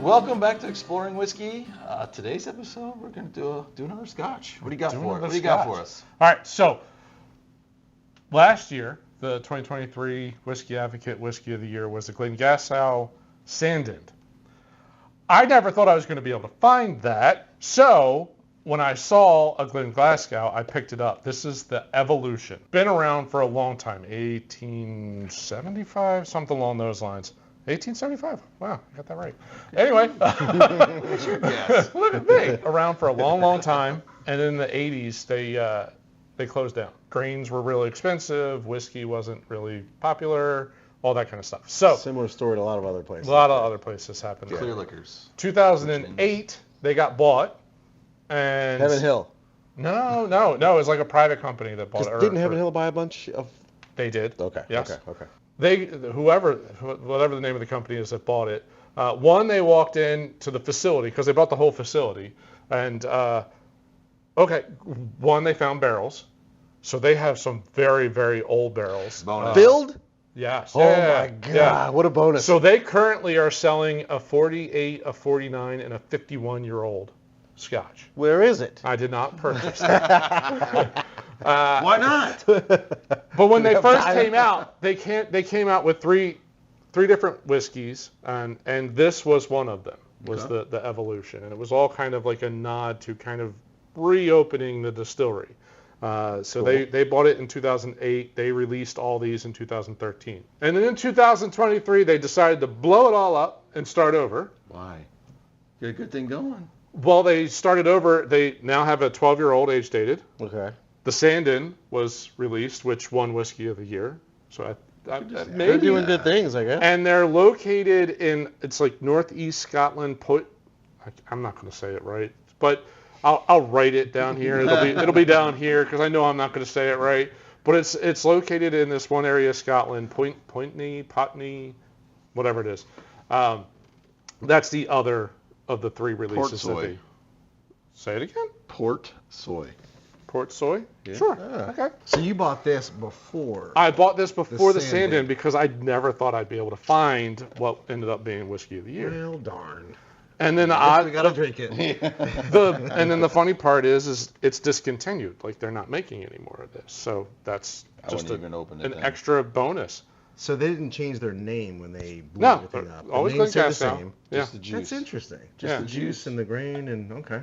Welcome back to Exploring Whiskey. Today's episode, we're going to do another Scotch. What do you got for us? What do you got for us? All right, so last year, the 2023 Whisky Advocate Whisky of the Year was the Glenglassaugh Sandend. I never thought I was going to be able to find that, so when I saw a Glenglassaugh, I picked it up. This is the Evolution. Been around for a long time, 1875, something along those lines. 1875. Wow, I got that right. Anyway, What's your guess? look at me. Around for a long, long time, and in the 80s they closed down. Grains were really expensive. Whiskey wasn't really popular. All that kind of stuff. So similar story to a lot of other places. A lot of other places happened. Clear liquors. 2008, they got bought. And Heaven Hill. No. It was like a private company that bought it. Didn't Heaven Hill buy a bunch of? They did. Okay. Yes. Okay. Whatever the name of the company is that bought it, they walked in to the facility because they bought the whole facility, and they found barrels, so they have some very, very old barrels. Filled? Yes. Oh my God! What a bonus! So they currently are selling a 48, a 49, and a 51-year-old Scotch. Where is it? I did not purchase it. Why not? But when they first came out, they came out with three different whiskeys, and this was one of them. Was the Evolution, and it was all kind of like a nod to kind of reopening the distillery. So cool. They bought it in 2008. They released all these in 2013, and then in 2023 they decided to blow it all up and start over. Why? You got a good thing going. Well, they started over. They now have a 12-year-old age dated. Okay. The Sandend was released, which won Whisky of the Year. So maybe they're doing good things, I guess. And they're located in, it's like northeast Scotland. I'm not going to say it right, but I'll write it down here. It'll be down here because I know I'm not going to say it right. But it's located in this one area of Scotland, Potney, whatever it is. That's the other of the three releases. Port soy. Say it again. Port soy. Port soy? Yeah. Sure. Yeah. Okay. So you bought this before? I bought this before the Sandend Sandend because I never thought I'd be able to find what ended up being Whisky of the Year. Well, darn. And then we gotta drink it. and then the funny part is it's discontinued. Like they're not making any more of this. So that's just an extra bonus. So they didn't change their name when they blew No, everything up. always the name stayed the Glenglassaugh. same. Yeah. Just the juice. That's interesting. Just the juice and the grain and okay.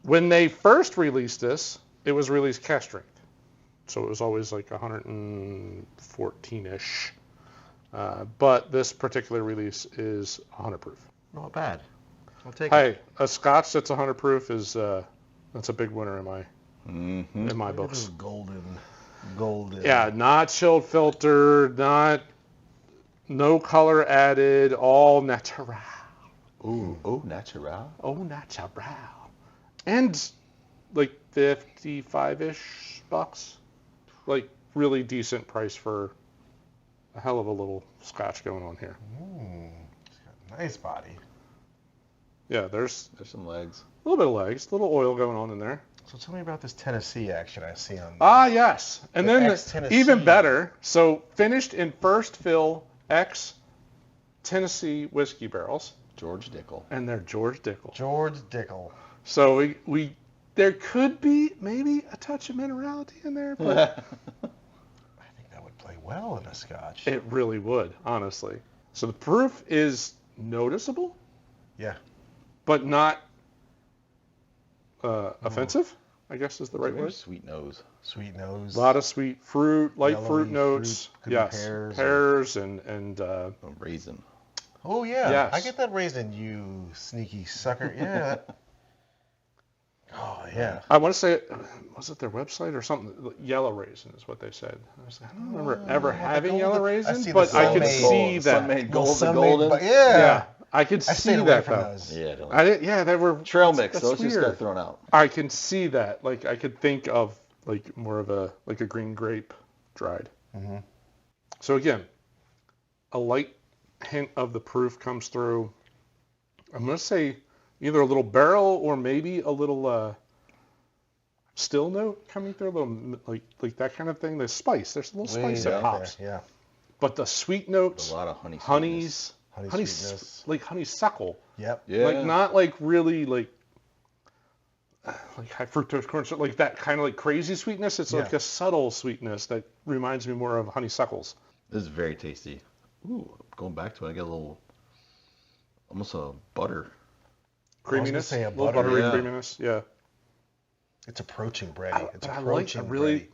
When they first released this, it was released cask strength. So it was always like 114-ish. But this particular release is 100 proof. Not bad. I'll take it. Hey, a Scotch that's 100 proof is that's a big winner in my books. Golden. Yeah, not chilled filtered, no color added, all natural. Oh, natural. Oh, natural. And like 55-ish bucks. Like really decent price for a hell of a little Scotch going on here. It's got a nice body. Yeah, there's some legs. A little bit of legs, a little oil going on in there. So tell me about this Tennessee action I see on. Yes, and then even better. So finished in first fill Tennessee whiskey barrels. George Dickel. And they're George Dickel. So we there could be maybe a touch of minerality in there, but I think that would play well in a Scotch. It really would, honestly. So the proof is noticeable. Yeah. But not offensive, I guess is the right word. Sweet nose. A lot of sweet fruit, light Yellowy fruit notes. fruit, Yes, pears and a raisin. Oh yeah, yes. I get that raisin, you sneaky sucker. Yeah. Oh yeah. I want to say, was it their website or something? Yellow raisin is what they said. I don't remember ever having yellow raisin, but I could see that. Golden. Yeah. I could see that though. Yeah, they were trail mix. Those just got thrown out. I can see that. Like I could think of like more of a green grape dried. Mm-hmm. So again, a light hint of the proof comes through. I'm gonna say either a little barrel or maybe a little still note coming through, a little like that kind of thing. There's spice. There's a little spice that pops. Yeah. But the sweet notes, a lot of honeys, sweetness. Like honeysuckle. Yep. Yeah. Like not like really like high fructose corn syrup, like that kind of like crazy sweetness. It's like a subtle sweetness that reminds me more of honeysuckles. This is very tasty. Ooh, going back to it, I get a little, almost a butter. Creaminess. Say a little butter, buttery yeah. creaminess. Yeah. It's approaching bready. It's But approaching I really bready.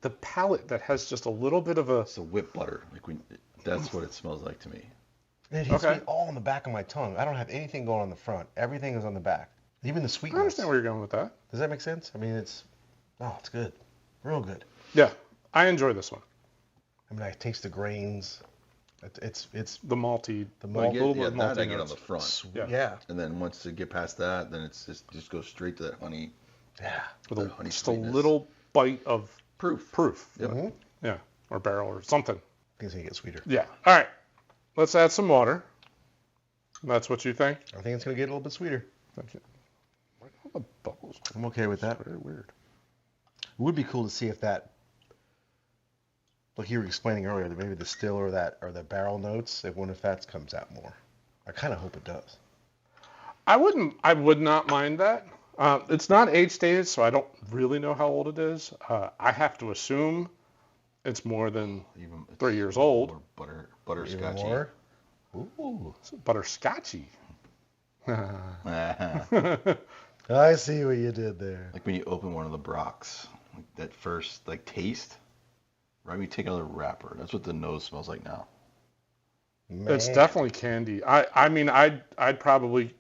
the palate that has just a little bit of a. It's a whipped butter. That's what it smells like to me. And it hits Okay. me all on the back of my tongue. I don't have anything going on the front. Everything is on the back. Even the I sweetness. understand where you're going with that. Does that make sense? I mean, it's good. Real good. Yeah, I enjoy this one. I mean, I taste the grains. It's The malty, The like, malt- a little bit of that I malty get on notes. the front. sweet. Yeah. Yeah. And then once you get past that, then it's just goes straight to that honey. Yeah. With the honey just sweetness. a little bite of Proof. Yep. Mm-hmm. Yeah, or barrel or something. Things gonna get sweeter. Yeah. All right. Let's add some water. That's what you think? I think it's gonna get a little bit sweeter. Thank you. Where are all the bubbles? I'm okay with that. Very weird. It would be cool to see if that, like you were explaining earlier, that maybe the still or the barrel notes, if that comes out more. I kind of hope it does. I would not mind that. It's not age stated, so I don't really know how old it is. I have to assume it's more than Even it's 3 years old. More Even butterscotchy. more. Ooh. It's butterscotchy. I see what you did there. Like when you open one of the Brocks, like that first taste, right? When you take out the wrapper, that's what the nose smells like now. It's Man. definitely candy. I mean, I'd probably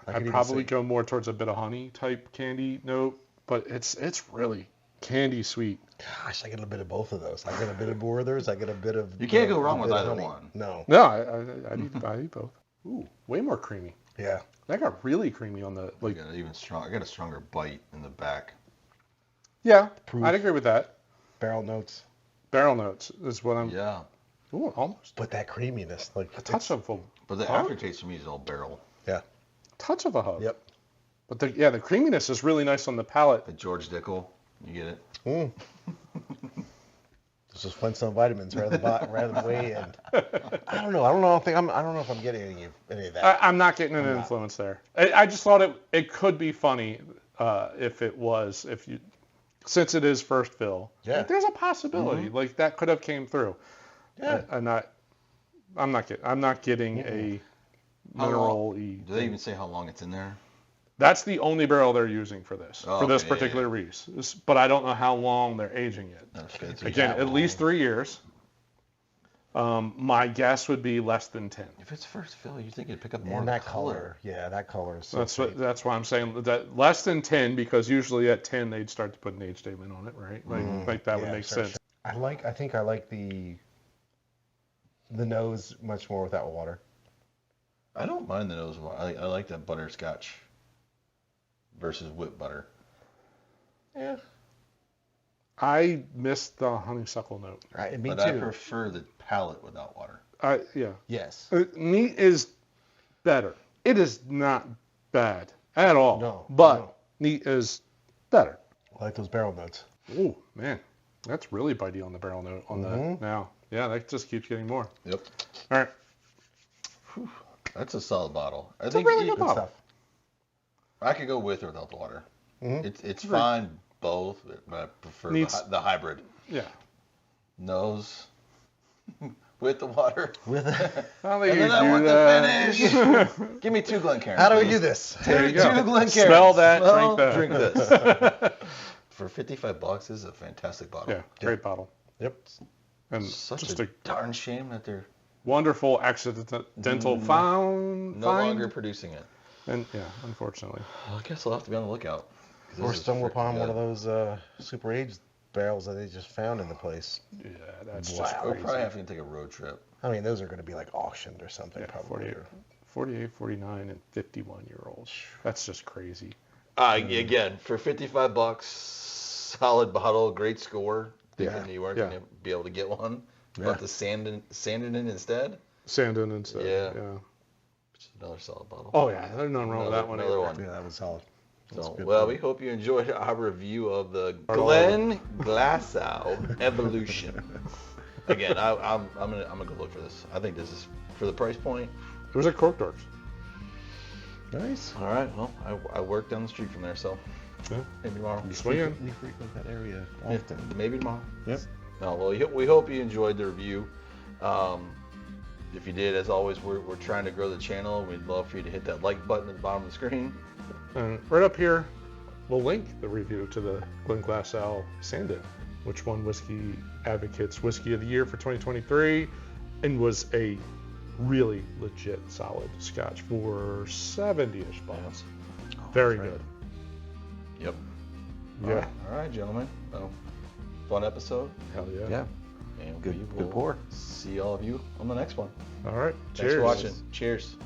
I could even probably say- go more towards a bit of honey type candy note, but it's really candy sweet. Gosh, I get a bit of both of those. I get a bit of Werther's. I get a bit of. You can't go wrong a with bit of either honey. one. No. No, I eat both. Ooh, way more creamy. Yeah. That got really creamy on the I got I got a stronger bite in the back. Yeah, Proof. I'd agree with that. Barrel notes, Barrel notes is what I'm. Yeah, Ooh, almost but that creaminess, like a touch of a but the hub? aftertaste for me is all barrel. Yeah. touch of a hub. Yep. But the creaminess is really nice on the palate. The George Dickel, you get it. Mm. This is Flintstone vitamins right at the way end. I don't know. I don't know if I'm getting any of that. I'm not getting an influence there. I just thought it could be funny since it is first fill. Yeah. Like, there's a possibility like that could have came through. Yeah. And I'm not getting a How long- mineral-y. Do they even say how long it's in there? That's the only barrel they're using for this Oh, for this okay, yeah, particular Reese. But I don't know how long they're aging it. Okay, it's Again, that at least long. 3 years. My guess would be less than 10. if it's first fill, you think it'd pick up more And of that the color. color. Yeah, that color is so That's why I'm saying that less than 10, because usually at 10 they'd start to put an age statement on it, right? Like that would Yeah, make sure, sense. sure. I think I like the nose much more without water. I don't mind the nose. I like that butterscotch versus whipped butter. Yeah. I missed the honeysuckle note. Right. Me But too. I prefer the palate without water. Yeah. Yes. Neat is better. It is not bad at all. No, But no. neat is better. I like those barrel notes. Oh man, that's really bitey on the barrel note on the now. Yeah, that just keeps getting more. Yep. All right. That's a solid bottle. I It's a really good Good bottle. stuff. I could go with or without the water. Mhm. It's fine both, but I prefer the hybrid. Yeah. Nose with the water. With I don't And think you then I do want that. the finish. Give me 2 Glencairns. How do we please. do this? There you Two go. Glencairns. Smell that, Smell, drink that. Drink this. For $55, this is a fantastic bottle. Yeah, great bottle. Yep. And Such just a a darn shame that they're wonderful accidental find. no longer producing it. And yeah, unfortunately. Well, I guess I'll have to be on the lookout. 'Cause Or this is stumble freaking upon one good. of those super aged barrels that they just found in the place. Yeah, that's Wow. just We'll crazy. probably have to take a road trip. I mean, those are going to be like auctioned or something, Yeah, probably. 48, 49, and 51-year-olds. That's just crazy. Again, for $55, solid bottle, great score. Thinking you weren't Yeah. going to be able to get one. Yeah. But the Sandend instead. Sandend instead. Yeah. Yeah. Which is another solid bottle. Oh yeah, there's nothing wrong with that one. Another either. one. Yeah, that was solid. That's So, good well, bottle. we hope you enjoyed our review of the Bottle. Glenglassaugh Evolution. Again, I'm gonna go look for this. I think this is for the price point. It was at Cork Dorks. Nice. All right. Well, I work down the street from there, so Yeah. maybe tomorrow. Swing in. We frequent that area Yeah, often. maybe tomorrow. Yep. No, well, we hope you enjoyed the review. If you did, as always, we're trying to grow the channel. We'd love for you to hit that like button at the bottom of the screen. And right up here, we'll link the review to the Glenglassaugh Sandend, which won Whisky Advocate's Whisky of the Year for 2023 and was a really legit solid Scotch for 70-ish bucks. Very right. good. Yep. Yeah. All right, gentlemen. Well, fun episode. Hell yeah. Yeah. And Good- we good will pour. see all of you on the next one. All right. Thanks Cheers. for watching. Cheers.